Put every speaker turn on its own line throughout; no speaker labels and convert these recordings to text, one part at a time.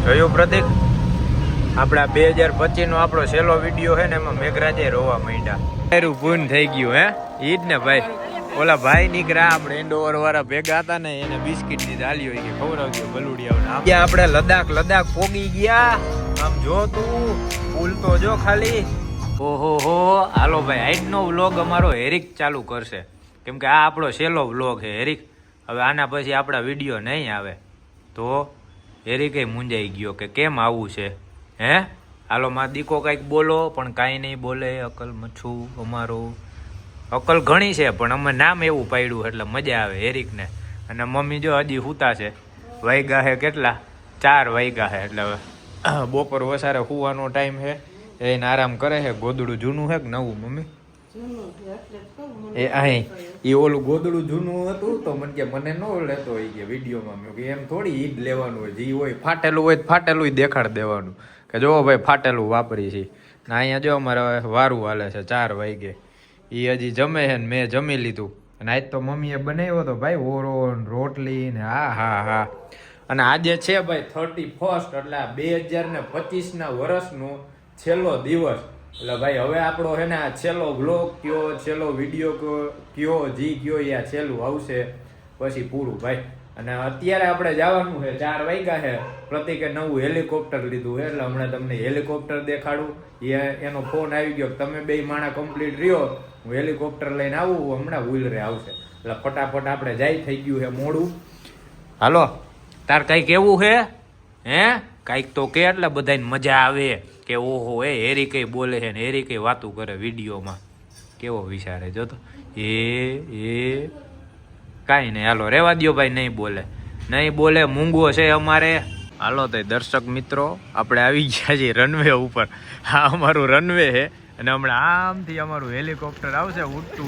જોયું પ્રતિક, આપણા 2025 નો આપણો છેલ્લો વિડીયો છે ને એમાં મેઘરાજે રોવા માંડ્યા. ભૂન થઈ ગયું હે ઈ જ ને ભાઈ. ઓલા ભાઈ નીકળ્યા આપણે એન્ડોવર વાળા ભેગા હતા ને એને બિસ્કિટ દીધા હાલ્યો કે ખવડાવજો બલુડિયા. ત્યાં આપણે લદાખ પોગી ગયા. આમ જો તું પુલ તો જો ખાલી. ઓહો હો. હાલો ભાઈ, આજનો વ્લોગ અમારો હેરિક ચાલુ કરશે કેમ કે આ આપણો છેલ્લો વ્લોગ છે હેરિક. હવે આના પછી આપણા વિડીયો નહીં આવે તો હેરિકે મૂંઝાઈ ગયો કે કેમ આવું છે હે. હાલો માં દીકો કંઈક બોલો, પણ કાંઈ નહીં બોલે. અકલ મચ્છું અમારો અકલ ઘણી છે પણ અમે નામ એવું પાડ્યું એટલે મજા આવે હેરિકને. અને મમ્મી જો હજી સૂતા છે. વાગ્યા છે કેટલા? 4 વાગ્યા છે એટલે બપોર વસારે સુવાનો ટાઈમ છે. એને આરામ કરે છે. ગોદડું જૂનું છે કે નવું મમ્મી? એ અહીં એ ઓલું ગોદડું જૂનું હતું તો મને કે મને ન લેતો હોય કે વિડીયોમાં. મેં કે એમ થોડી ઈદ લેવાનું હોય, જે હોય ફાટેલું હોય ફાટેલું દેખાડ દેવાનું કે જો ભાઈ ફાટેલું વાપરી છે. ને અહીંયા જો અમારે વારું હાલે છે 4 વાગે. એ હજી જમે છે ને મેં જમી લીધું. અને આજ તો મમ્મીએ બનાવ્યો હતો ભાઈ ઓરો રોટલી ને હા. અને આજે છે ભાઈ 31 એટલે 2025 વર્ષનો છેલ્લો દિવસ. એટલે ભાઈ હવે આપણો છે ને આ છેલ્લો વ્લોગ કયો, છેલ્લો વિડીયો કયો, જી કયો એ આ છેલ્લું આવશે પછી પૂરું ભાઈ. અને અત્યારે આપણે જવાનું છે 4 વાગ્યા છે. પ્રતિકે નવું હેલિકોપ્ટર લીધું છે એટલે હમણાં તમને હેલિકોપ્ટર દેખાડું. એનો ફોન આવી ગયો તમે 2 માણા કમ્પ્લીટ રહ્યો, હું હેલિકોપ્ટર લઈને આવું હમણાં વ્હીલરે આવશે. એટલે ફટાફટ આપણે જાય, થઈ ગયું છે મોડું. હાલો તાર કંઈક એવું છે હે? કાંઈક તો કે એટલે બધાને મજા આવે કે ઓહો એ હેરી કઈ બોલે છે ને હેરી કઈ વાતું કરે વિડીયોમાં. કેવો વિચારે જો તો એ કાંઈ નહીં. હાલો રેવા દ્યો ભાઈ, નહીં બોલે મૂંગો છે અમારે. હાલો તો દર્શક મિત્રો આપણે આવી ગયા છીએ રનવે ઉપર. હા અમારું રનવે છે અને હમણાં આમથી અમારું હેલિકોપ્ટર આવશે.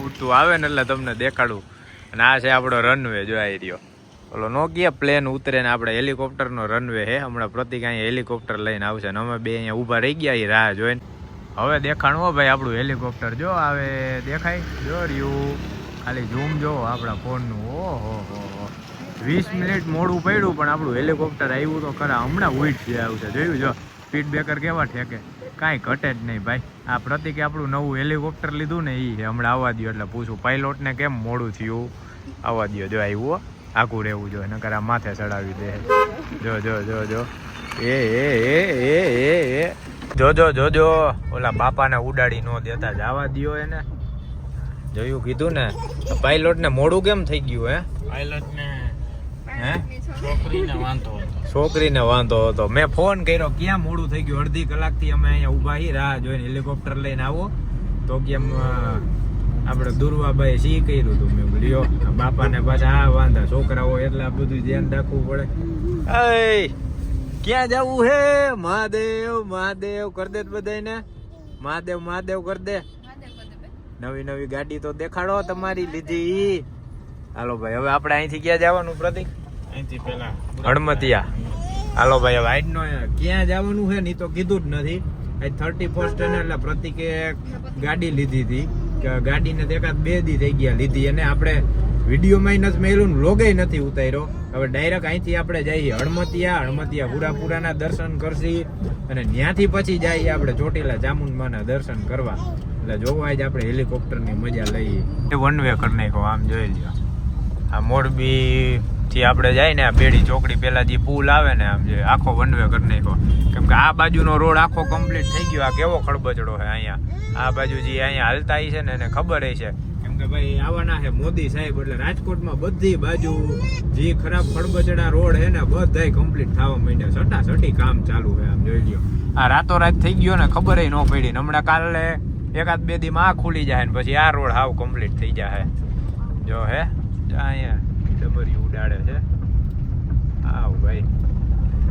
ઉડતું આવે ને એટલે તમને દેખાડું. અને આ છે આપણો રનવે જોઈ રહ્યો. ઓલો નોકિયા પ્લેન ઉતરે ને આપણે હેલિકોપ્ટરનો રનવે છે. હમણાં પ્રતિક અહીંયા હેલિકોપ્ટર લઈને આવશે ને અમે 2 અહીંયા ઊભા રહી ગયા એ રાહ જોઈને. હવે દેખાણવો ભાઈ આપણું હેલિકોપ્ટર જો આવે દેખાય જો રહ્યું. ખાલી ઝૂમ જો આપણા ફોનનું. ઓહો 20 મિનિટ મોડું પડ્યું પણ આપણું હેલિકોપ્ટર આવ્યું તો ખરા. હમણાં ઉઈટ જે આવશે જોયું જો. સ્પીડ બ્રેકર કેવા ઠેકે, કાંઈ ઘટે જ નહીં ભાઈ. આ પ્રતિકે આપણું નવું હેલિકોપ્ટર લીધું ને એ હમણાં આવવા દો એટલે પૂછું પાયલોટને કેમ મોડું થયું. આવવા દો જો આવ્યું આખું રહેવું જોઈએ નકર આ માથે ચડાવી દે. જો જોજો ઓલા બાપાને ઉડાડી ન દેતા જવા દો એને. જોયું કીધું ને પાયલોટને મોડું કેમ થઈ ગયું હે? પાયલોટને છોકરીને વાંધો હતો. મેં ફોન કર્યો ક્યાં મોડું થઈ ગયું. અડધી કલાકથી અમે અહીંયા ઊભા હી રાહ જોઈને હેલિકોપ્ટર લઈને આવો તો કેમ આપણે દુર્વાભાઈ સી કર્યું હતું. મેં લ્યો બાપાને પાછા આ વાંધા છોકરાઓ એટલે બધું ધ્યાન રાખવું પડે. ક્યાં જવું હે? મહાદેવ કર દે બધાને. મહાદેવ કર દે. નવી ગાડી તો દેખાડો તમારી લીધી. હાલો ભાઈ હવે આપણે અહીંથી ક્યાં જવાનું પ્રતિક? અહીંથી પેલા હળમતિયા. હાલો ભાઈ હવે આજનો ક્યાં જવાનું છે ને તો કીધું જ નથી. આજ 31 ને એટલે પ્રતિકે ગાડી લીધી હતી. ગાડીને એકાદ 2 દી થઈ ગયા લીધી. અને આપણે વિડીયોમાં નથી મેલું, વ્લોગે નથી ઉતાર્યો. હવે ડાયરેક્ટ અહીંથી આપણે જઈએ હળમતિયા પુરાપુરાના દર્શન કરશી અને ત્યાંથી પછી જઈએ આપણે ચોટીલા ચામુંડમાના દર્શન કરવા. એટલે જોવા જ આપણે હેલિકોપ્ટરની મજા લઈએ. વન વે કરી નાખો આમ જોઈ લ્યો. આ મોરબી થી આપણે જાય ને આ બેડી ચોકડી પેલા જે પુલ આવે ને આમ જે આખો વન વે કરી નાખો. કેમ કે આ બાજુનો રોડ આખો કમ્પ્લીટ થઈ ગયો. આ કેવો ખડબચડો છે અહીંયા. આ બાજુ જે અહીંયા હાલતા છે ને એને ખબર છે કેમ કે ભાઈ આવવાના છે મોદી સાહેબ. એટલે રાજકોટમાં બધી બાજુ જે ખરાબ ખડબચડા રોડ છે ને બધાય કમ્પ્લીટ થવા માંડ્યા. સટાસટી કામ ચાલુ છે આમ જોઈ લ્યો. આ રાતોરાત થઈ ગયો ને ખબર ન પડી. હમણાં કાલે એકાદ 2 દીમાં આ ખુલી જાય ને પછી આ રોડ હાવ કમ્પ્લીટ થઈ જાય. જો હે અહીંયા ડબરી ઉડાડે છે. આવ ભાઈ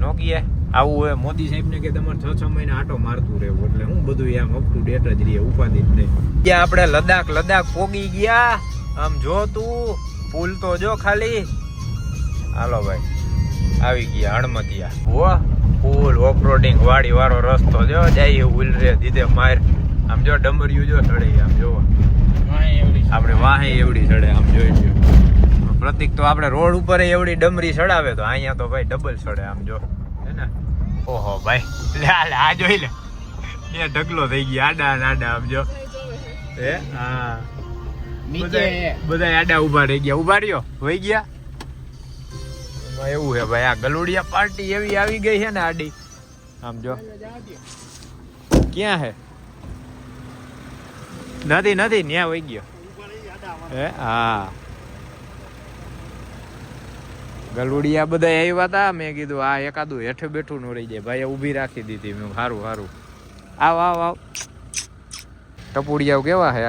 નોકીએ આવું હોય મોદી સાહેબ ને કે તમારે 6 મહિના આટો મારતું રહેવું. એટલે હું બધું એમ અપ ટુ ડેટ જ રહીએ, ઉપાધિ જ નહીં. ત્યાં આપણે લદાખ પોગી ગયા. આમ જો તું પુલ તો જો ખાલી. હાલો ભાઈ આવી ગયા હળમતિયા. પુલ ઓફરોડિંગ વાડી વાળો રસ્તો જો જાય ઉલ રે દીધે માર. આમ જો ડમરિયું જો ચડે આમ જો આપણે વાહે એવડી ચડે આમ જોઈ લ્યો. પ્રતિક તો આપણે રોડ ઉપર એવડી ડમરી ચડાવે તો અહીંયા તો ભાઈ ડબલ ચડે આમ જો હે ને. ઓહો ભાઈ લે આ જોઈ લે એ ઢગલો થઈ ગયા આડા આમ જો હે હા બધા આડા ઉભા રહી ગયા ઉભા રહ્યો હોઈ ગયા એવું હે ભાઈ આ ગલુડિયા પાર્ટી એવી આવી ગઈ છે ને આડી આમ જો ક્યાં હે નથી ન્યા વહી ગયો હે હા ગલુડિયા બધા આવ્યા હતા મેં કીધું આ એકાદું હેઠે બેઠું ન રહી જાય ભાઈ ઊભી રાખી દીધી મેં સારું આવ ટપુડિયા કેવા હે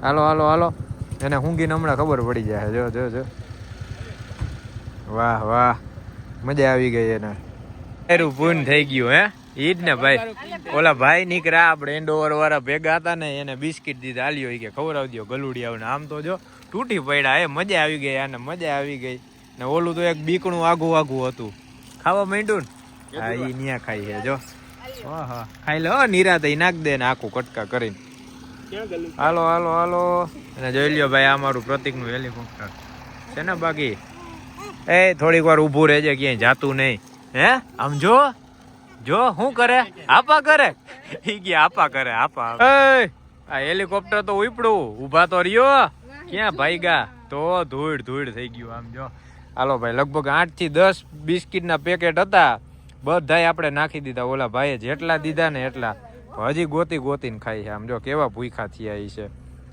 હાલો એને હુંગીને હમણાં ખબર પડી જાય જો વાહ મજા આવી ગઈ એને એરું પૂન થઈ ગયું હે ઈ જ ને ભાઈ ઓલા ભાઈ નીકળ્યા આપણે એન્ડોવર વાળા ભેગા હતા ને એને બિસ્કિટ દીધા આલ્યો કે ખવડાવી દો ગલુડિયાઓને આમ તો જો તૂટી પડ્યા એ મજા આવી ગઈ આને મજા આવી ગઈ ને ઓલું તો એક બીકણું આઘું હતું ખાવા માંડ્યું ને હા ઈ ન્યા ખાઈ છે જો ખાઈ લો નિરાતે નાખ દે ને આખું કટકા કરીને હાલો અને જોઈ લ્યો ભાઈ આ મારું પ્રતિકનું હેલિકોપ્ટર છે ને બાકી એ થોડીક વાર ઊભું રહેજે ક્યાંય જાતું નહીં હે આમ જો શું કરે આપા કરે ઈ ગયા આપા આ હેલિકોપ્ટર તો ઉપડું ઊભા તો રહ્યો ક્યાં ભાઈગા તો ધૂળ થઈ ગયું આમ જો હાલો ભાઈ લગભગ 8 થી 10 બિસ્કિટના પેકેટ હતા બધાય આપણે નાખી દીધા ઓલા ભાઈએ જેટલા દીધા ને એટલા હજી ગોતીને ખાઈ છે આમ જો કેવા ભૂખા થયા ઈ છે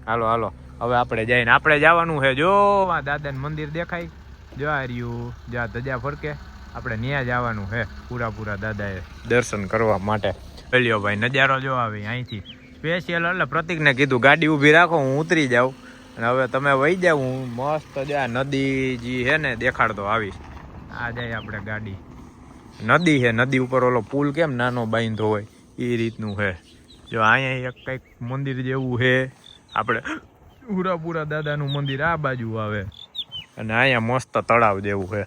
હાલો હવે આપણે જઈને આપણે જવાનું છે જો આ દાદાનું મંદિર દેખાય જો આ રહ્યું જો ધજા ફરકે આપણે ન્યા જવાનું છે પૂરા દાદાએ દર્શન કરવા માટે લ્યો ભાઈ નજારો જો આવે અહીંથી સ્પેશિયલ એટલે પ્રતિકને કીધું ગાડી ઊભી રાખો હું ઉતરી જાઉં અને હવે તમે વહી જાવ હું મસ્ત જો આ નદી જે છે ને દેખાડતો આવીશ આ જાય આપણે ગાડી નદી છે નદી ઉપર ઓલો પુલ કેમ નાનો બાંધો હોય એ રીતનું છે જો અહીંયા એક કંઈક મંદિર જેવું છે આપણે પૂરા દાદાનું મંદિર આ બાજુ આવે અને અહીંયા મસ્ત તળાવ જેવું છે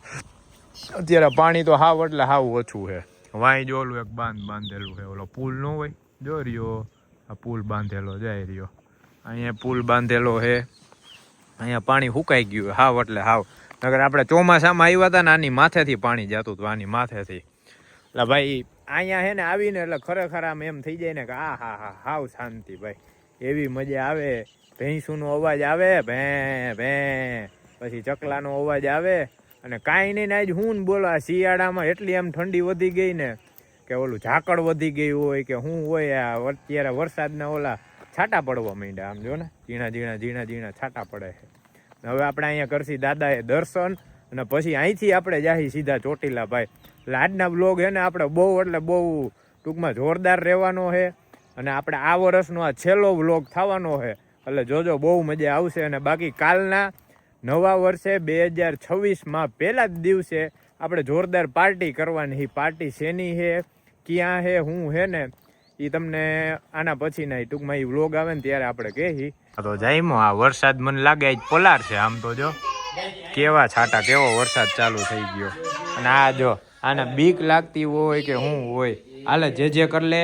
અત્યારે પાણી તો હાવ એટલે હાવ ઓછું છે વાંઈ જો ઓલું એક બાંધેલું છે ઓલો પુલ ન હોય જો રહ્યો આ પુલ બાંધેલો જાય રહ્યો અહીંયા પુલ બાંધેલો છે અહીંયા પાણી સુકાઈ ગયું હાવ એટલે હાવ નગર આપણે ચોમાસામાં આવ્યા હતા ને આની માથેથી પાણી જતું હતું આની માથેથી એટલે ભાઈ અહીંયા છે ને આવીને એટલે ખરેખર આમ એમ થઈ જાય ને કે હા હાવ શાંતિ ભાઈ એવી મજા આવે ભેંસુનો અવાજ આવે ભે પછી ચકલાનો અવાજ આવે અને કાંઈ નહીં આજ હું ને બોલો આ શિયાળામાં એટલી આમ ઠંડી વધી ગઈ ને કે ઓલું ઝાકળ વધી ગયું હોય કે શું હોય આ અત્યારે વરસાદના ઓલા છાંટા પડવા માંડ્યા આમ જો ને ઝીણા છાંટા પડે છે હવે આપણે અહીંયા કરશી દાદાએ દર્શન અને પછી અહીંથી આપણે જાહી સીધા ચોટીલા ભાઈ એટલે આજના બ્લોગ છે ને આપણે બહુ ટૂંકમાં જોરદાર રહેવાનો છે અને આપણે આ વર્ષનો આ છેલ્લો બ્લોગ થવાનો છે એટલે જોજો બહુ મજા આવશે અને બાકી કાલના નવા વર્ષે 2026માં પહેલા જ દિવસે આપણે જોરદાર પાર્ટી કરવાની પાર્ટી શેની છે ક્યાં છે હું છે ને એ તમને આના પછી ના ટૂંકમાં એ વ્લોગ આવે ને ત્યારે આપણે કહીએ તો જાયમો આ વરસાદ મને લાગે આજ પોલાર છે આમ તો જો કેવા છાંટા કેવો વરસાદ ચાલુ થઈ ગયો અને આ જો આને બીક લાગતી હોય કે શું હોય હાલે જે કર લે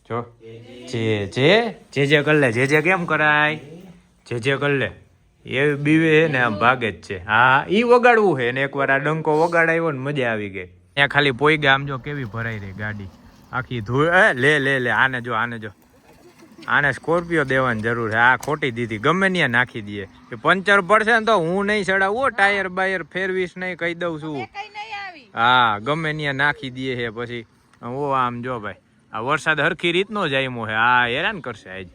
જો જે કર લે જે કેમ કરાય જે કર લે એ બીવે ને આમ ભાગે જ છે હા ઈ વગાડવું છે ને એકવાર આ ડંકો વગાડાયો ને મજા આવી ગઈ ત્યાં ખાલી પોઈગા આમ જો કેવી ભરાઈ રહી ગાડી આખી ધૂળ લે આને જો આને સ્કોર્પિયો દેવાની જરૂર છે આ ખોટી દીધી ગમે ત્યાં નાખી દઈએ કે પંચર પડશે ને તો હું નહીં ચડાવું ટાયર બાયર ફેરવીશ નહીં કહી દઉં છું હા ગમે ત્યાં નાખી દઈએ છે પછી ઓ આમ જો ભાઈ આ વરસાદ હરખી રીતનો જાયમો છે આ હેરાન કરશે આજ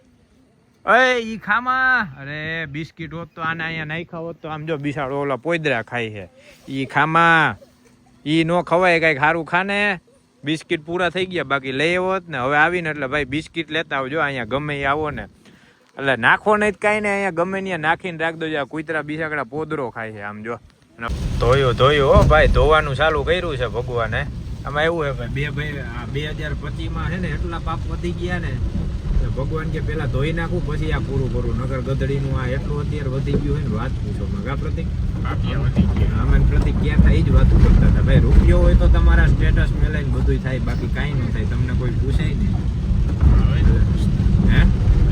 ઈ ખામાં અરે બિસ્કિટ હોત તો આને અહીંયા નાખ્યા હોત તો આમ જો બિસાડો ઓલા પોદરા ખાય છે ઈ ખામાં ઈ નો ખવાય કઈક સારું ખાને બિસ્કિટ પૂરા થઈ ગયા બાકી લઈ આવો ને હવે આવીને એટલે ભાઈ બિસ્કિટ લેતા આવજો અહીંયા ગમે એ આવો ને એટલે નાખો નહીં કાંઈ ને અહીંયા ગમે ત્યાં નાખીને રાખ દો કૂતરા બિસાકડા પોદરો ખાય છે આમ જો ધોયું હો ભાઈ ધોવાનું ચાલુ કર્યું છે ભગવાને આમાં એવું છે ભાઈ 2025માં છે ને એટલા પાપ વધી ગયા ને ભગવાન કે પેલા ધોઈ નાખું પછી આ પૂરું કરું નગર ગધડીનું આ એટલું અત્યારે વધી ગયું હોય ને વાત પૂછો મગા પ્રતિક આમાં પ્રતિક ક્યાં થાય જ વાતો કરતા હતા ભાઈ રૂપિયો હોય તો તમારા સ્ટેટસ મેલાઈને બધું થાય બાકી કાંઈ ન થાય તમને કોઈ પૂછાય નહીં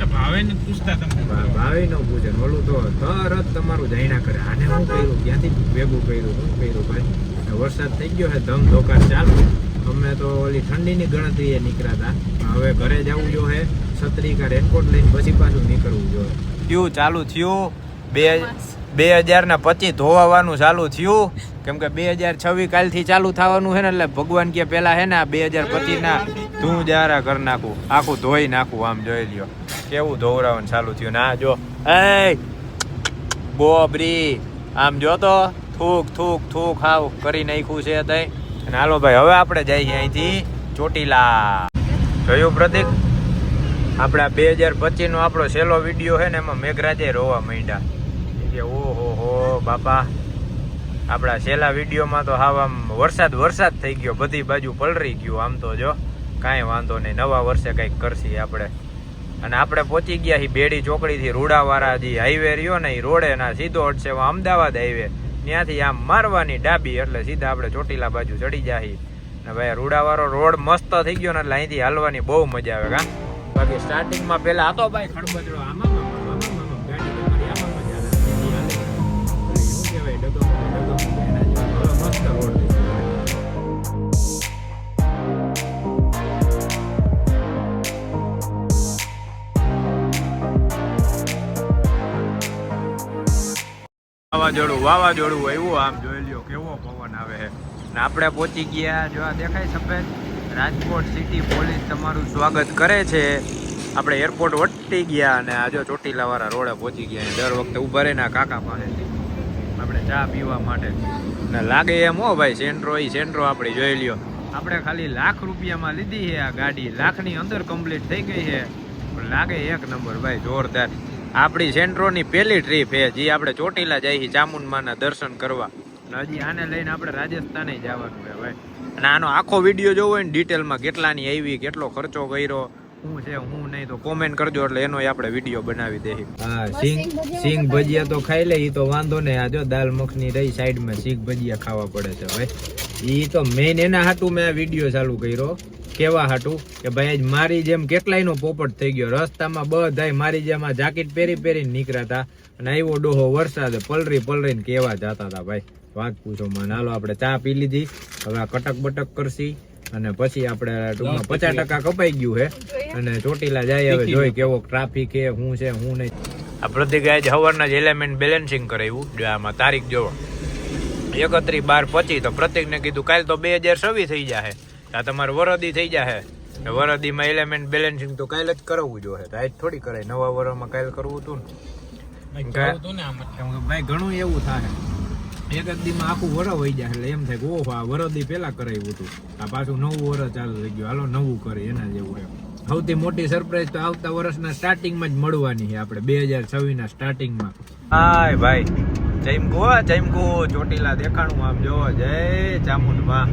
ભાવે ને પૂછતા તમને ભાવે ન પૂછે ઓલું તો તરત તમારું જાણ્યા કરે આને શું કર્યું ક્યાંથી ભેગું કર્યું શું કર્યું ભાઈ વરસાદ થઈ ગયો છે ધમ ધોકાર ચાલુ અમે તો ઓલી ઠંડીની ગણતરીએ નીકળ્યા હતા, હવે ઘરે જવું જોઈએ, છત્રી કા રેનકોટ લઈને પછી પાછું નીકળવું જોઈએ. કયું ચાલુ થયું 2025 ધોવાનું ચાલુ થયું, કેમ કે 2026 કાલથી ચાલુ થવાનું છે ને, એટલે ભગવાન કે પેલા હે ને આ 2025 ના ધૂ જારા કરી નાખું, આખું ધોઈ નાખું. આમ જોઈ લ્યો કેવું ધોવરાવાનું ચાલુ થયું. ના જો એ બોબરી આમ જો તો થૂક થૂક થૂક હાવ કરી નાખ્યું છે તઈ. અને હાલો ભાઈ હવે આપણે જઈએ અહીંથી ચોટીલા. જોયું પ્રતિક, આપણા 2025 નો આપણો છેલ્લો વિડીયો છે ને, એમાં મેઘરાજે રોવા માંડ્યા કે ઓહો હો બાપા, આપણા છેલ્લા વિડીયોમાં તો હાવ આમ વરસાદ થઈ ગયો, બધી બાજુ પલરી ગયું. આમ તો જો કાંઈ વાંધો નહીં, નવા વર્ષે કંઈક કરશી આપણે. અને આપણે પહોંચી ગયા છીએ બેડી ચોકડીથી રૂડાવાળા જે હાઈવે રહ્યો ને, એ રોડે ના સીધો અડશે અમદાવાદ હાઈવે, ત્યાંથી આમ મારવાની ડાબી એટલે સીધા આપણે ચોટીલા બાજુ ચડી જાય. ને ભાઈ રૂડાવાળો રોડ મસ્ત થઈ ગયો ને, એટલે અહીંથી હાલવાની બહુ મજા આવે. કા બાકી સ્ટાર્ટિંગમાં પેલા હતો ભાઈ ખડબજડો, આમાં ગાડી તમારી આમાં મજા આવે, શું કહેવાય ડગો એના જેવો મસ્ત રોડ. વાવાઝોડું આવ્યું, આમ જોઈ લ્યો કેવો પવન આવે છે. ને આપણે પહોંચી ગયા, જો આ દેખાય સફેદ રાજકોટ સિટી પોલીસ તમારું સ્વાગત કરે છે. આપણે એરપોર્ટ વટી ગયા અને આ જો ચોટીલા વાળા રોડે પહોંચી ગયા. દર વખતે ઉભા રહીને કાકા પાસેથી આપણે ચા પીવા માટે. ને લાગે એમ હો ભાઈ સેન્ટ્રો, એ સેન્ટ્રો આપણી જોઈ લ્યો. આપણે ખાલી લાખ રૂપિયામાં લીધી છે આ ગાડી, લાખની અંદર કમ્પ્લીટ થઈ ગઈ છે, પણ લાગે એક નંબર ભાઈ જોરદાર. આપણી સેન્ટ્રોની પહેલી ટ્રીપ છે, જે આપણે ચોટીલા જઈએ ચામુંડમાના દર્શન કરવા. હજી આને લઈને આપણે રાજસ્થાને જવાનું છે ભાઈ. અને આનો આખો વિડીયો જોવો હોય ને ડિટેલમાં, કેટલાની આવી, કેટલો ખર્ચો કર્યો, શું છે શું નહીં, તો કોમેન્ટ કરજો, એટલે એનો આપણે વિડીયો બનાવી દઈએ. હા સિંગ ભજીયા તો ખાઈ લે, એ તો વાંધો નહીં. આ જો દાલ મખની રહી સાઈડમાં, સિંગ ભજીયા ખાવા પડે છે ભાઈ. એ તો મેઇન એના હાટું મેં આ વિડીયો ચાલુ કર્યો, કેવા હાટું કે ભાઈ આજ મારી જેમ કેટલાયનો પોપટ થઈ ગયો. રસ્તામાં બધાય મારી જેમ આ જાકેટ પહેરીને નીકળ્યા હતા, અને આવ્યો ડોહો વરસાદ પલરીને કેવા જતા હતા ભાઈ, વાત પૂછો મને. હાલો આપણે ચા પી લીધી, હવે આ કટક બટક કરશી અને પછી આપણે ટૂંકમાં 50% કપાઈ ગયું છે અને ચોટીલા જાય. હવે જોઈ કેવો ટ્રાફિક છે, શું છે શું નહીં. આ પ્રતિક આજ સવારના જ એલિમેન્ટ બેલેન્સિંગ કરાવ્યું, જો આમાં તારીખ જોવો 31/12/25. તો પ્રતિકને કીધું કાલ તો 2026 થઈ જશે, આ તમારે વરદી થઈ જશે. વરદીમાં એલિમેન્ટ બેલેન્સિંગ તો કાલે જ કરાવવું જોઈએ, આજ થોડી કરાય. નવા વરમાં કાલે કરવું હતું ને ભાઈ, ઘણું એવું થાય. એક જ દીમાં આખું વર વહી જાય એટલે એમ થાય કે ઓહો આ વરદી પેલા કરાવ્યું હતું, આ પાછું નવું વર ચાલુ થઈ ગયું, હાલો નવું કરે એના જેવું એમ. સૌથી મોટી સરપ્રાઈઝ તો આવતા વર્ષના સ્ટાર્ટિંગમાં જ મળવાની છે, આપણે 2026 ના સ્ટાર્ટિંગમાં. હાય ભાઈ જયમકુ ચોટીલા દેખાણું, આમ જોવો જય ચામુંડમાં.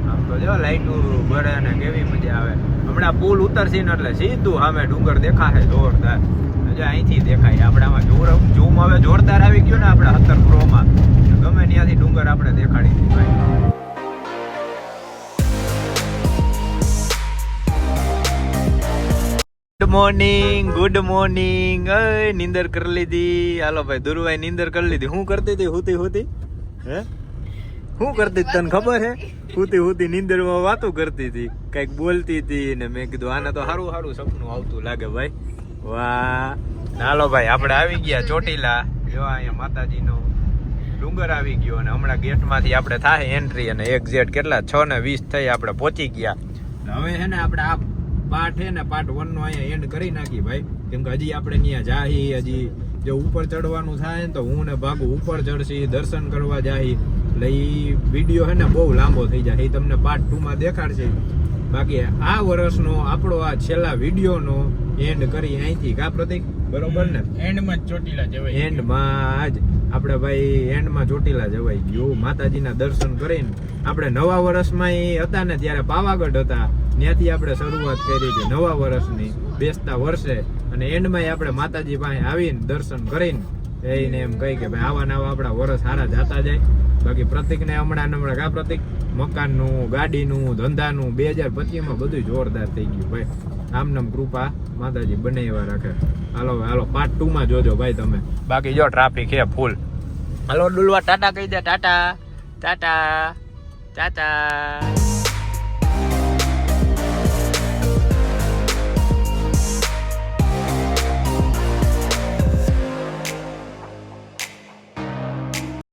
આમ તો જો લાઈટું બળે ને કેવી મજા આવે. હમણાં પુલ ઉતરશે ને એટલે સીધું સામે ડુંગર દેખાશે જોરદાર. અહીંથી દેખાય. આપણે આમાં ઝૂમ હવે જોરદાર આવી ગયું ને આપણે 17 Pro માં, ગમે ત્યાંથી ડુંગર આપણે દેખાડી દીધી ભાઈ. Good morning. નીંદર કરી લીધી? હાલો ભાઈ દુર્વાઈ નીંદર કરી લીધી. શું કરતી હતી? હુતી હે શું કરતી તને ખબર હે? હુતી નીંદરમાં વાતો કરતી હતી, કઈક બોલતી હતી ને મેં કીધું આને તો સારું સપનું આવતું લાગે ભાઈ. વાહ. હાલો ભાઈ આપણે આવી ગયા ચોટીલા. જો અહીંયા માતાજીનો ડુંગર આવી ગયો અને હમણાં ગેટમાંથી આપણે થાય એન્ટ્રી અને એક્ઝેક્ટ કેટલા 6:20 થઈ આપણે પહોંચી ગયા. હવે છે ને આપણે આ પાર્ટ છે ને પાર્ટ 1 નો અહીંયા એન્ડ કરી નાખી ભાઈ, કેમ કે હજી આપણે ત્યાં જાહી, હજી જો ઉપર ચડવાનું થાય ને તો હું ને ભાગું ઉપર ચડશી, દર્શન કરવા જાય, એટલે એ વિડીયો છે ને બહુ લાંબો થઈ જાય, એ તમને પાર્ટ 2 માં દેખાડશે. બાકી આ વર્ષનો આપણો આ છેલ્લા વિડીયોનો એન્ડ કરી અહીંથી. કા પ્રતિક બરોબર ને? એન્ડમાં જ ચોટીલા જવાય, એન્ડમાં જ આપણે ભાઈ એન્ડમાં ચોટીલા જવાય ગયું. માતાજીના દર્શન કરીને આપણે નવા વર્ષમાં હતા ને ત્યારે પાવાગઢ હતા, ત્યાંથી આપણે શરૂઆત કરી હતી નવા વર્ષની બેસતા વર્ષે, અને એન્ડમાં આપણે માતાજી પાસે આવીને દર્શન કરીને એને એમ કહી કે ભાઈ આવા નવા આપણા વર્ષ સારા જતા જાય. બાકી પ્રતિકને હમણાં કા પ્રતિક મકાનનું, ગાડીનું, ધંધાનું 2025 માં બધું જોરદાર થઈ ગયું ભાઈ. આમનામ કૃપા માતાજી બનાવ્યા રાખે. હાલો પાર્ટ 2 માં જોજો ભાઈ તમે. બાકી જો ટ્રાફિક છે ફૂલ. હાલો ડુલવા ટાટા કહી દે. ટાટા.